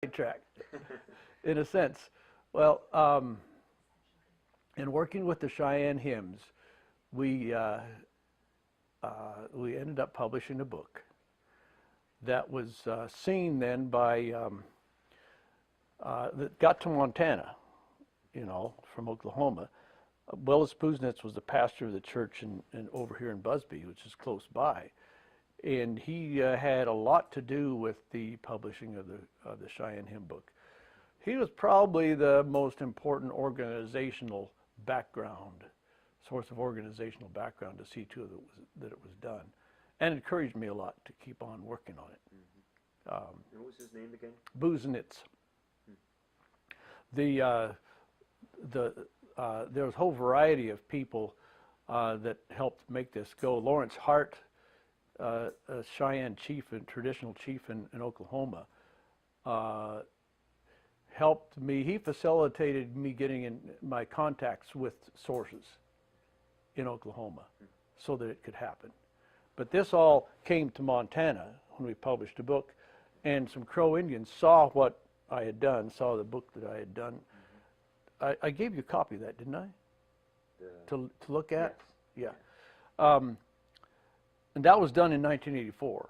sidetracked, in a sense. Well, in working with the Cheyenne hymns, we ended up publishing a book that was seen then by, that got to Montana, from Oklahoma. Willis Busenitz was the pastor of the church in over here in Busby, which is close by. And he had a lot to do with the publishing of the Cheyenne hymn book. He was probably the most important source of organizational background to see to it that it was done, and encouraged me a lot to keep on working on it. Mm-hmm. And what was his name again? Busenitz. There was a whole variety of people that helped make this go. Lawrence Hart, a Cheyenne chief and traditional chief in Oklahoma, helped me. He facilitated me getting in my contacts with sources in Oklahoma so that it could happen. But this all came to Montana when we published a book, and some Crow Indians saw what I had done, saw the book that I had done. Mm-hmm. I gave you a copy of that, didn't I? To look at? Yes. Yeah. And that was done in 1984.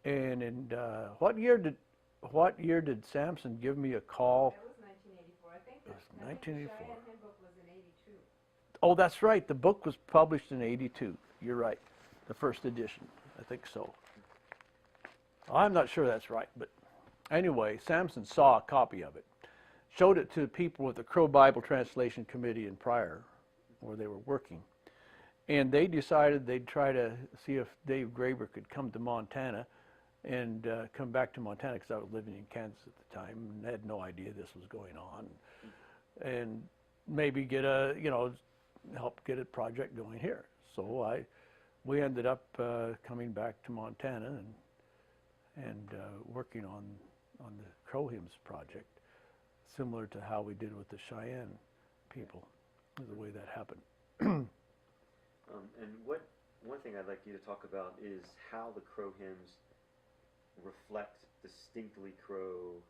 And in what year did Samson give me a call? That was 1984. I think it was the 1984. Cheyenne hymn book was in 82. Oh, that's right. The book was published in 82. You're right. The first edition. I think so. I'm not sure that's right, but anyway, Samson saw a copy of it, showed it to people with the Crow Bible Translation Committee in Pryor, where they were working. And they decided they'd try to see if Dave Graber could come to Montana and come back to Montana, because I was living in Kansas at the time and had no idea this was going on. And maybe get help get a project going here. So we ended up coming back to Montana and working on the Crow Hymns project, similar to how we did with the Cheyenne people, the way that happened. And one thing I'd like you to talk about is how the Crow hymns reflect distinctly Crow,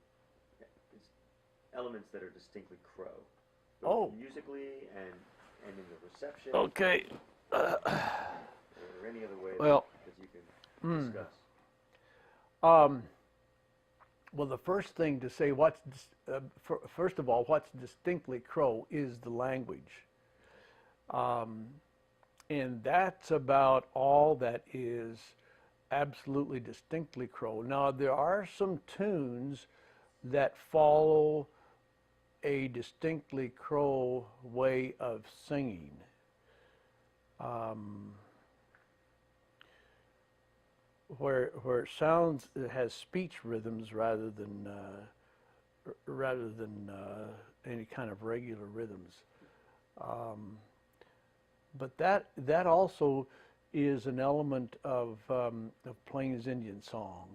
elements that are distinctly Crow, both musically and in the reception. Okay. Or any other way that you can discuss. Well, the first thing to say, first of all, what's distinctly Crow is the language. And that's about all that is absolutely distinctly Crow. Now, there are some tunes that follow a distinctly Crow way of singing. Where it sounds, it has speech rhythms rather than any kind of regular rhythms. But that also is an element of Plains Indian song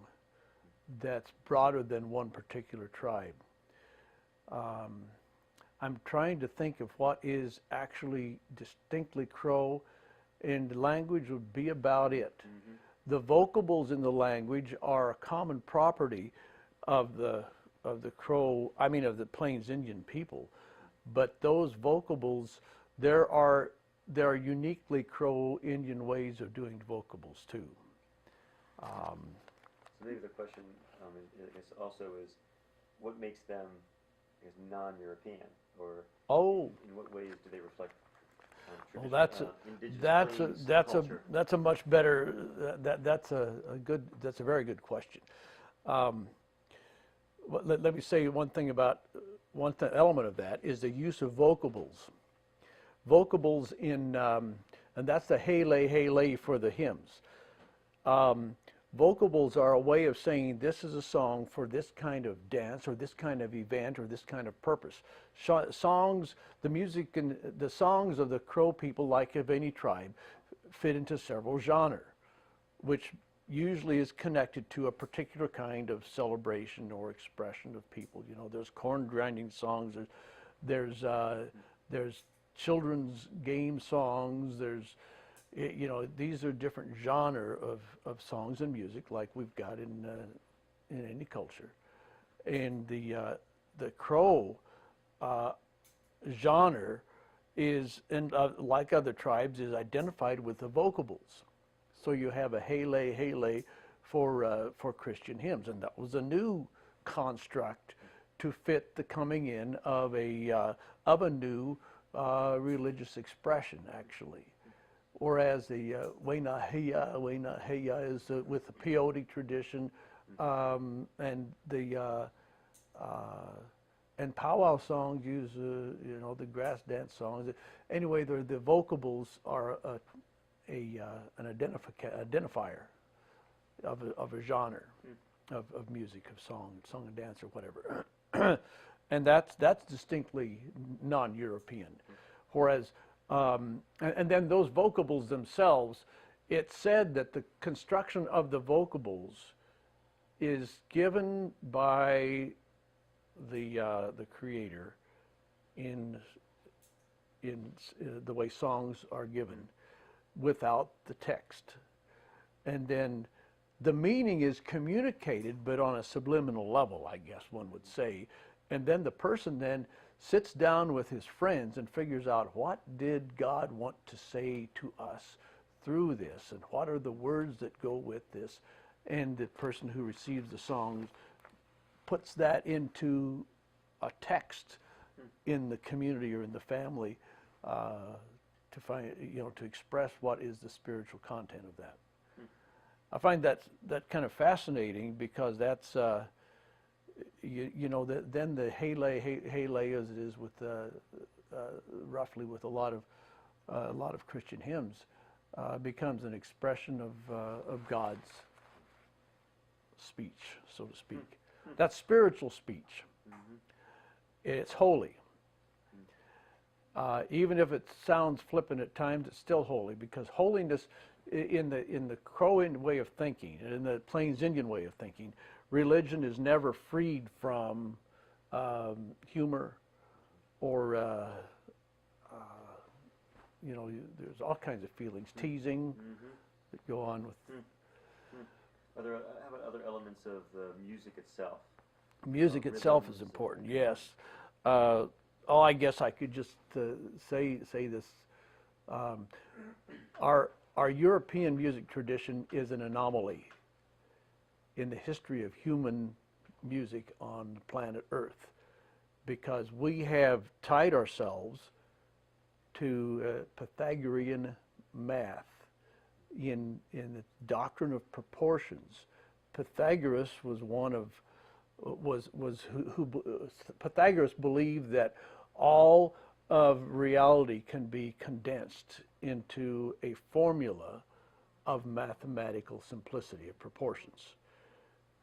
that's broader than one particular tribe. I'm trying to think of what is actually distinctly Crow, and the language would be about it. Mm-hmm. The vocables in the language are a common property of the Crow, of the Plains Indian people, but those vocables, there are uniquely Crow Indian ways of doing vocables too. So maybe the question, I guess, also is, what makes them, I guess, non-European, or in what ways do they reflect? Well, that's a much better. That's a very good question. Let me say one thing about element of that is the use of vocables. Vocables and that's the hey lay for the hymns. Vocables are a way of saying this is a song for this kind of dance or this kind of event or this kind of purpose. Songs, the music and the songs of the Crow people, like of any tribe, fit into several genres, which usually is connected to a particular kind of celebration or expression of people. There's corn grinding songs, there's children's game songs, these are different genre of songs and music like we've got in any culture. And the Crow genre is, and like other tribes, is identified with the vocables. So you have a hele for Christian hymns, and that was a new construct to fit the coming in of a new religious expression, actually. Whereas the Wainaheya is with the peyote tradition, and the and powwow songs use the grass dance songs. Anyway, the vocables are an identifier of a genre of music, of song and dance, or whatever. And that's distinctly non-European. Whereas, and then those vocables themselves, it's said that the construction of the vocables is given by the creator in the way songs are given without the text. And then the meaning is communicated, but on a subliminal level, I guess one would say. And then the person then sits down with his friends and figures out, what did God want to say to us through this, and what are the words that go with this? And the person who receives the songs puts that into a text in the community or in the family to find, to express what is the spiritual content of that. I find that kind of fascinating, because that's then the hele, as it is with roughly with a lot of Christian hymns, becomes an expression of God's speech, so to speak. That's spiritual speech. It's holy. Even if it sounds flippant at times, it's still holy, because holiness, in the Crowan way of thinking, and in the Plains Indian way of thinking, religion is never freed from humor, or there's all kinds of feelings, teasing that go on with. How about other elements of the music itself? Music itself is important, yes. I guess I could just say this. Our European music tradition is an anomaly in the history of human music on planet Earth, because we have tied ourselves to Pythagorean math in the doctrine of proportions. Pythagoras was Pythagoras believed that all of reality can be condensed into a formula of mathematical simplicity, of proportions.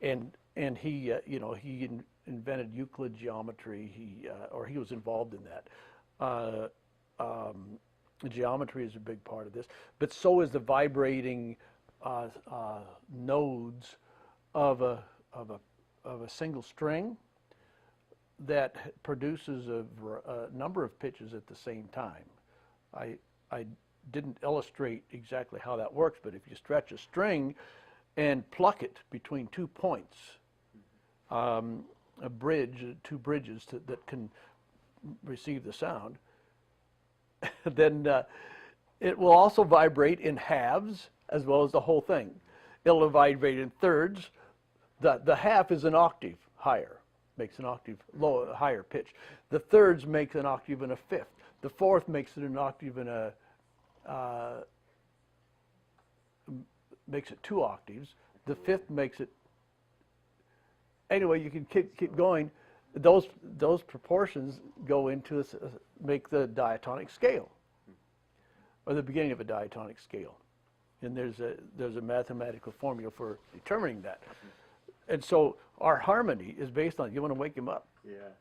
And he invented Euclid geometry. He was involved in that. Geometry is a big part of this, but so is the vibrating nodes of a single string that produces a number of pitches at the same time. I didn't illustrate exactly how that works, but if you stretch a string and pluck it between 2 points, two bridges that can receive the sound, then it will also vibrate in halves as well as the whole thing. It'll vibrate in thirds. The half is an octave higher, makes an octave lower, higher pitch. The thirds makes an octave and a fifth. The fourth makes it an octave and makes it 2 octaves. The fifth makes it. Anyway, you can keep going. Those proportions go into make the diatonic scale, or the beginning of a diatonic scale, and there's a mathematical formula for determining that. And so our harmony is based on, you want to wake him up? Yeah.